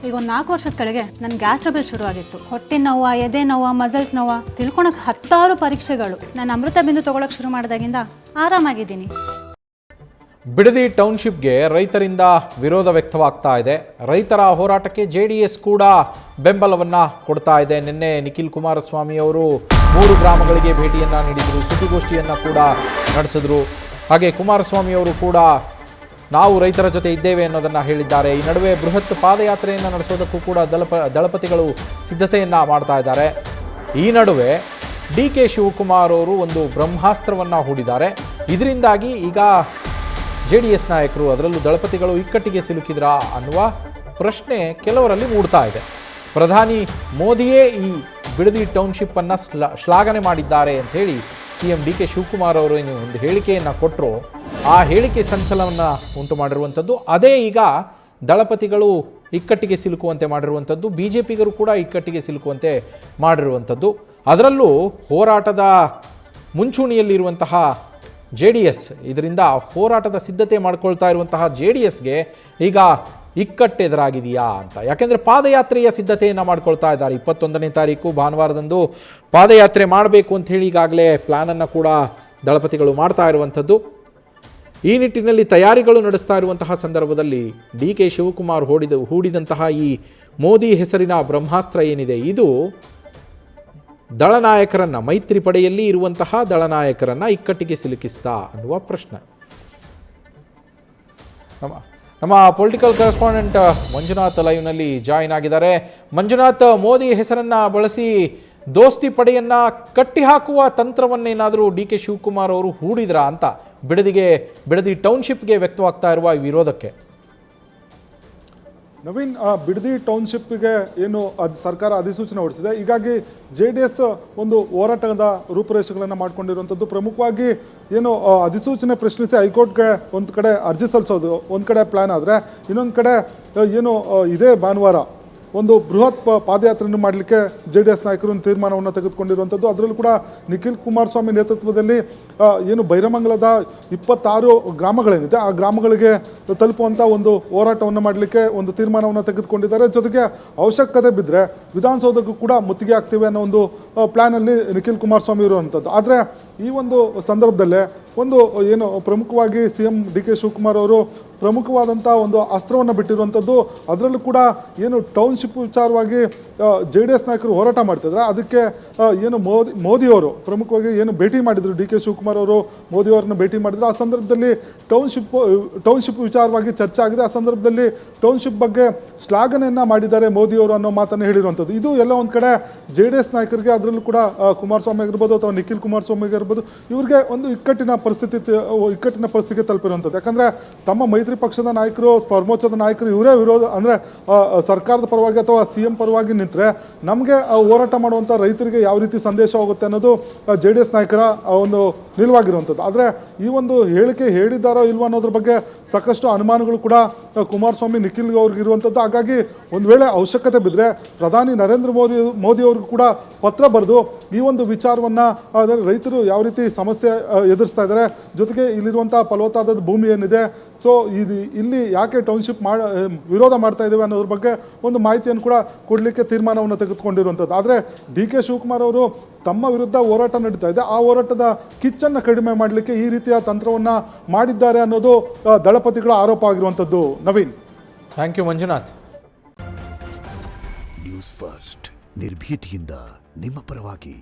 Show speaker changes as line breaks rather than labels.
ಈಗ ಒಂದು 4 ವರ್ಷದ ಕೆಳಗೆ ನನ್ನ ಗ್ಯಾಸ್ ಟ್ರಬಲ್ ಶುರುವಾಗಿತ್ತು. ಹೊಟ್ಟೆ ನೋವು, ಎದೆ ನೋವು, ಮಸಲ್ಸ್ ನೋವು ತಿಳ್ಕೊಳಕ್ಕೆ 10 ಪರೀಕ್ಷೆಗಳು. ನಾನು ಅಮೃತ ಬಿಂದು ತಗೊಳಕ್ಕೆ ಶುರು ಮಾಡಿದಾಗಿಂದ ಆರಾಮಾಗಿದ್ದೀನಿ.
ಬಿಡದಿ ಟೌನ್ಶಿಪ್ಗೆ ರೈತರಿಂದ ವಿರೋಧ ವ್ಯಕ್ತವಾಗ್ತಾ ಇದೆ. ರೈತರ ಹೋರಾಟಕ್ಕೆ JDS ಕೂಡ ಬೆಂಬಲವನ್ನು ಕೊಡ್ತಾ ಇದೆ. ನಿನ್ನೆ ನಿಖಿಲ್ ಕುಮಾರಸ್ವಾಮಿ ಅವರು 3 ಗ್ರಾಮಗಳಿಗೆ ಭೇಟಿಯನ್ನು ನೀಡಿದರು, ಸುದ್ದಿಗೋಷ್ಠಿಯನ್ನು ಕೂಡ ನಡೆಸಿದ್ರು. ಹಾಗೆ ಕುಮಾರಸ್ವಾಮಿ ಅವರು ಕೂಡ ನಾವು ರೈತರ ಜೊತೆ ಇದ್ದೇವೆ ಅನ್ನೋದನ್ನು ಹೇಳಿದ್ದಾರೆ. ಈ ನಡುವೆ ಬೃಹತ್ ಪಾದಯಾತ್ರೆಯನ್ನು ನಡೆಸೋದಕ್ಕೂ ಕೂಡ ದಳಪತಿಗಳು ಸಿದ್ಧತೆಯನ್ನು ಮಾಡ್ತಾ ಇದ್ದಾರೆ. ಈ ನಡುವೆ DK ಶಿವಕುಮಾರ್ ಅವರು ಒಂದು ಬ್ರಹ್ಮಾಸ್ತ್ರವನ್ನು ಹೂಡಿದ್ದಾರೆ. ಇದರಿಂದಾಗಿ ಈಗ JDS ನಾಯಕರು, ಅದರಲ್ಲೂ ದಳಪತಿಗಳು ಇಕ್ಕಟ್ಟಿಗೆ ಸಿಲುಕಿದ್ರಾ ಅನ್ನುವ ಪ್ರಶ್ನೆ ಕೆಲವರಲ್ಲಿ ಮೂಡ್ತಾ ಇದೆ. ಪ್ರಧಾನಿ ಮೋದಿಯೇ ಈ ಬಿಡದಿ ಟೌನ್ಶಿಪ್ಪನ್ನು ಶ್ಲಾಘನೆ ಮಾಡಿದ್ದಾರೆ ಅಂತ ಹೇಳಿ CM DK ಶಿವಕುಮಾರ್ ಅವರು ಏನು ಒಂದು ಹೇಳಿಕೆಯನ್ನು ಕೊಟ್ಟರು. ಆ ಹೇಳಿಕೆ ಸಂಚಲನವನ್ನು ಉಂಟು ಮಾಡಿರುವಂಥದ್ದು. ಅದೇ ಈಗ ದಳಪತಿಗಳು ಇಕ್ಕಟ್ಟಿಗೆ ಸಿಲುಕುವಂತೆ ಮಾಡಿರುವಂಥದ್ದು, BJPಗರು ಕೂಡ ಇಕ್ಕಟ್ಟಿಗೆ ಸಿಲುಕುವಂತೆ ಮಾಡಿರುವಂಥದ್ದು. ಅದರಲ್ಲೂ ಹೋರಾಟದ ಮುಂಚೂಣಿಯಲ್ಲಿರುವಂತಹ JDS, ಇದರಿಂದ ಹೋರಾಟದ ಸಿದ್ಧತೆ ಮಾಡ್ಕೊಳ್ತಾ ಇರುವಂತಹ JDSಗೆ ಈಗ ಇಕ್ಕಟ್ಟು ಎದುರಾಗಿದೆಯಾ ಅಂತ. ಯಾಕೆಂದರೆ ಪಾದಯಾತ್ರೆಯ ಸಿದ್ಧತೆಯನ್ನು ಮಾಡ್ಕೊಳ್ತಾ ಇದ್ದಾರೆ. 21ನೇ ತಾರೀಕು ಭಾನುವಾರದಂದು ಪಾದಯಾತ್ರೆ ಮಾಡಬೇಕು ಅಂತ ಹೇಳಿ ಈಗಾಗಲೇ ಪ್ಲ್ಯಾನನ್ನು ಕೂಡ ದಳಪತಿಗಳು ಮಾಡ್ತಾ ಇರುವಂಥದ್ದು. ಈ ನಿಟ್ಟಿನಲ್ಲಿ ತಯಾರಿಗಳು ನಡೆಸ್ತಾ ಇರುವಂತಹ ಸಂದರ್ಭದಲ್ಲಿ DK ಶಿವಕುಮಾರ್ ಹೂಡಿದಂತಹ ಈ ಮೋದಿ ಹೆಸರಿನ ಬ್ರಹ್ಮಾಸ್ತ್ರ ಏನಿದೆ, ಇದು ದಳನಾಯಕರನ್ನು, ಮೈತ್ರಿ ಪಡೆಯಲ್ಲಿ ಇರುವಂತಹ ದಳನಾಯಕರನ್ನು ಇಕ್ಕಟ್ಟಿಗೆ ಸಿಲುಕಿಸ್ತಾ ಅನ್ನುವ ಪ್ರಶ್ನೆ. ನಮ್ಮ ಪೊಲಿಟಿಕಲ್ ಕರೆಸ್ಪಾಂಡೆಂಟ್ ಮಂಜುನಾಥ್ ಲೈವ್ನಲ್ಲಿ ಜಾಯಿನ್ ಆಗಿದ್ದಾರೆ. ಮಂಜುನಾಥ್, ಮೋದಿ ಹೆಸರನ್ನು ಬಳಸಿ ದೋಸ್ತಿ ಪಡೆಯನ್ನು ಕಟ್ಟಿಹಾಕುವ ತಂತ್ರವನ್ನೇನಾದರೂ DK ಶಿವಕುಮಾರ್ ಅವರು ಹೂಡಿದ್ರಾ ಅಂತ ಬಿಡದಿ ಟೌನ್ಶಿಪ್ಗೆ ವ್ಯಕ್ತವಾಗ್ತಾ ಇರುವ ವಿರೋಧಕ್ಕೆ?
ನವೀನ್, ಬಿಡದಿ ಟೌನ್ಶಿಪ್ಗೆ ಏನು ಸರ್ಕಾರ ಅಧಿಸೂಚನೆ ಹೊರಡಿಸಿದೆ. ಹೀಗಾಗಿ JDS ಒಂದು ಹೋರಾಟದ ರೂಪುರೇಷೆಗಳನ್ನು ಮಾಡ್ಕೊಂಡಿರುವಂಥದ್ದು. ಪ್ರಮುಖವಾಗಿ ಏನು ಅಧಿಸೂಚನೆ ಪ್ರಶ್ನಿಸಿ ಹೈಕೋರ್ಟ್ಗೆ ಒಂದು ಕಡೆ ಅರ್ಜಿ ಸಲ್ಲಿಸೋದು ಒಂದು ಕಡೆ ಪ್ಲ್ಯಾನ್ ಆದರೆ, ಇನ್ನೊಂದು ಕಡೆ ಏನು ಇದೇ ಭಾನುವಾರ ಒಂದು ಬೃಹತ್ ಪಾದಯಾತ್ರೆಯನ್ನು ಮಾಡಲಿಕ್ಕೆ JDS ನಾಯಕರು ಒಂದು ತೀರ್ಮಾನವನ್ನು ತೆಗೆದುಕೊಂಡಿರುವಂಥದ್ದು. ಅದರಲ್ಲೂ ಕೂಡ ನಿಖಿಲ್ ಕುಮಾರಸ್ವಾಮಿ ನೇತೃತ್ವದಲ್ಲಿ ಏನು ಬೈರಮಂಗಲದ 26 ಗ್ರಾಮಗಳೇನಿದೆ ಆ ಗ್ರಾಮಗಳಿಗೆ ತಲುಪುವಂಥ ಒಂದು ಹೋರಾಟವನ್ನು ಮಾಡಲಿಕ್ಕೆ ಒಂದು ತೀರ್ಮಾನವನ್ನು ತೆಗೆದುಕೊಂಡಿದ್ದಾರೆ. ಜೊತೆಗೆ ಅವಶ್ಯಕತೆ ಬಿದ್ದರೆ ವಿಧಾನಸೌಧಕ್ಕೂ ಕೂಡ ಮುತ್ತಿಗೆ ಆಗ್ತೀವಿ ಅನ್ನೋ ಒಂದು ಪ್ಲ್ಯಾನಲ್ಲಿ ನಿಖಿಲ್ ಕುಮಾರಸ್ವಾಮಿ ಇರುವಂಥದ್ದು. ಆದರೆ ಈ ಒಂದು ಸಂದರ್ಭದಲ್ಲೇ ಒಂದು ಏನು ಪ್ರಮುಖವಾಗಿ CM DK ಶಿವಕುಮಾರ್ ಅವರು ಪ್ರಮುಖವಾದಂಥ ಒಂದು ಅಸ್ತ್ರವನ್ನು ಬಿಟ್ಟಿರುವಂಥದ್ದು. ಅದರಲ್ಲೂ ಕೂಡ ಏನು ಟೌನ್ಶಿಪ್ ವಿಚಾರವಾಗಿ JDS ನಾಯಕರು ಹೋರಾಟ ಮಾಡ್ತಿದ್ರೆ ಅದಕ್ಕೆ ಏನು ಮೋದಿಯವರು ಪ್ರಮುಖವಾಗಿ ಏನು ಭೇಟಿ ಮಾಡಿದರು, DK ಶಿವಕುಮಾರ್ ಅವರು ಮೋದಿಯವರನ್ನು ಭೇಟಿ ಮಾಡಿದರು. ಆ ಸಂದರ್ಭದಲ್ಲಿ ಟೌನ್ಶಿಪ್ ವಿಚಾರವಾಗಿ ಚರ್ಚೆ ಆಗಿದೆ. ಆ ಸಂದರ್ಭದಲ್ಲಿ ಟೌನ್ಶಿಪ್ ಬಗ್ಗೆ ಶ್ಲಾಘನೆಯನ್ನು ಮಾಡಿದ್ದಾರೆ ಮೋದಿಯವರು ಅನ್ನೋ ಮಾತನ್ನು ಹೇಳಿರುವಂಥದ್ದು. ಇದು ಎಲ್ಲ ಒಂದು ಕಡೆ JDS ನಾಯಕರಿಗೆ, ಅದರಲ್ಲೂ ಕೂಡ ಕುಮಾರಸ್ವಾಮಿ ಆಗಿರ್ಬೋದು ಅಥವಾ ನಿಖಿಲ್ ಕುಮಾರಸ್ವಾಮಿ ಆಗಿರ್ಬೋದು, ಇವ್ರಿಗೆ ಒಂದು ಇಕ್ಕಟ್ಟಿನ ಪರಿಸ್ಥಿತಿಗೆ ತಲುಪಿರುವಂಥದ್ದು. ಯಾಕಂದರೆ ತಮ್ಮ ಮೈತ್ರಿ ಪಕ್ಷದ ನಾಯಕರು, ಪರಮೋಚ್ಚದ ನಾಯಕರು ಇವರೇ ವಿರೋಧ ಅಂದರೆ ಸರ್ಕಾರದ ಪರವಾಗಿ ಅಥವಾ CM ಪರವಾಗಿ ನಿಂತರೆ ನಮಗೆ ಹೋರಾಟ ಮಾಡುವಂಥ ರೈತರಿಗೆ ಯಾವ ರೀತಿ ಸಂದೇಶ ಹೋಗುತ್ತೆ ಅನ್ನೋದು JDS ನಾಯಕರ ಒಂದು ನಿಲುವಾಗಿರುವಂಥದ್ದು. ಆದರೆ ಈ ಒಂದು ಹೇಳಿಕೆ ಹೇಳಿದ್ದಾರೋ ಇಲ್ವೋ ಅನ್ನೋದ್ರ ಬಗ್ಗೆ ಸಾಕಷ್ಟು ಅನುಮಾನಗಳು ಕೂಡ ಕುಮಾರಸ್ವಾಮಿ, ನಿಖಿಲ್ ಅವ್ರಿಗೆ ಇರುವಂಥದ್ದು. ಹಾಗಾಗಿ ಒಂದು ವೇಳೆ ಅವಶ್ಯಕತೆ ಬಿದ್ದರೆ ಪ್ರಧಾನಿ ನರೇಂದ್ರ ಮೋದಿ ಅವ್ರಿಗೂ ಕೂಡ ಪತ್ರ ಬರೆದು ಈ ಒಂದು ವಿಚಾರವನ್ನು ರೈತರು ಯಾವ ರೀತಿ ಸಮಸ್ಯೆ ಎದುರಿಸ್ತಾ ಇದ್ದಾರೆ, ಜೊತೆಗೆ ಇಲ್ಲಿರುವಂಥ ಫಲವತ್ತಾದ ಭೂಮಿ ಏನಿದೆ, ಸೊ ಇಲ್ಲಿ ಯಾಕೆ ಟೌನ್ಶಿಪ್ ವಿರೋಧ ಮಾಡ್ತಾ ಇದ್ದೇವೆ ಅನ್ನೋದ್ರ ಬಗ್ಗೆ ಒಂದು ಮಾಹಿತಿಯನ್ನು ಕೂಡ ಕೊಡಲಿಕ್ಕೆ ತೀರ್ಮಾನವನ್ನು ತೆಗೆದುಕೊಂಡಿರುವಂಥದ್ದು. ಆದರೆ DK ಶಿವಕುಮಾರ್ ಅವರು ತಮ್ಮ ವಿರುದ್ಧ ಹೋರಾಟ ನಡೀತಾ ಇದೆ, ಆ ಹೋರಾಟದ ಕಿಚ್ಚನ್ನು ಕಡಿಮೆ ಮಾಡಲಿಕ್ಕೆ ಈ ರೀತಿಯ ತಂತ್ರವನ್ನು ಮಾಡಿದ್ದಾರೆ ಅನ್ನೋದು ದಳಪತಿಗಳ ಆರೋಪ ಆಗಿರುವಂಥದ್ದು. Naveen,
thank you Manjunath.
News first, ನಿರ್ಭೀತಿಯಿಂದ ನಿಮ್ಮ ಪರವಾಗಿ.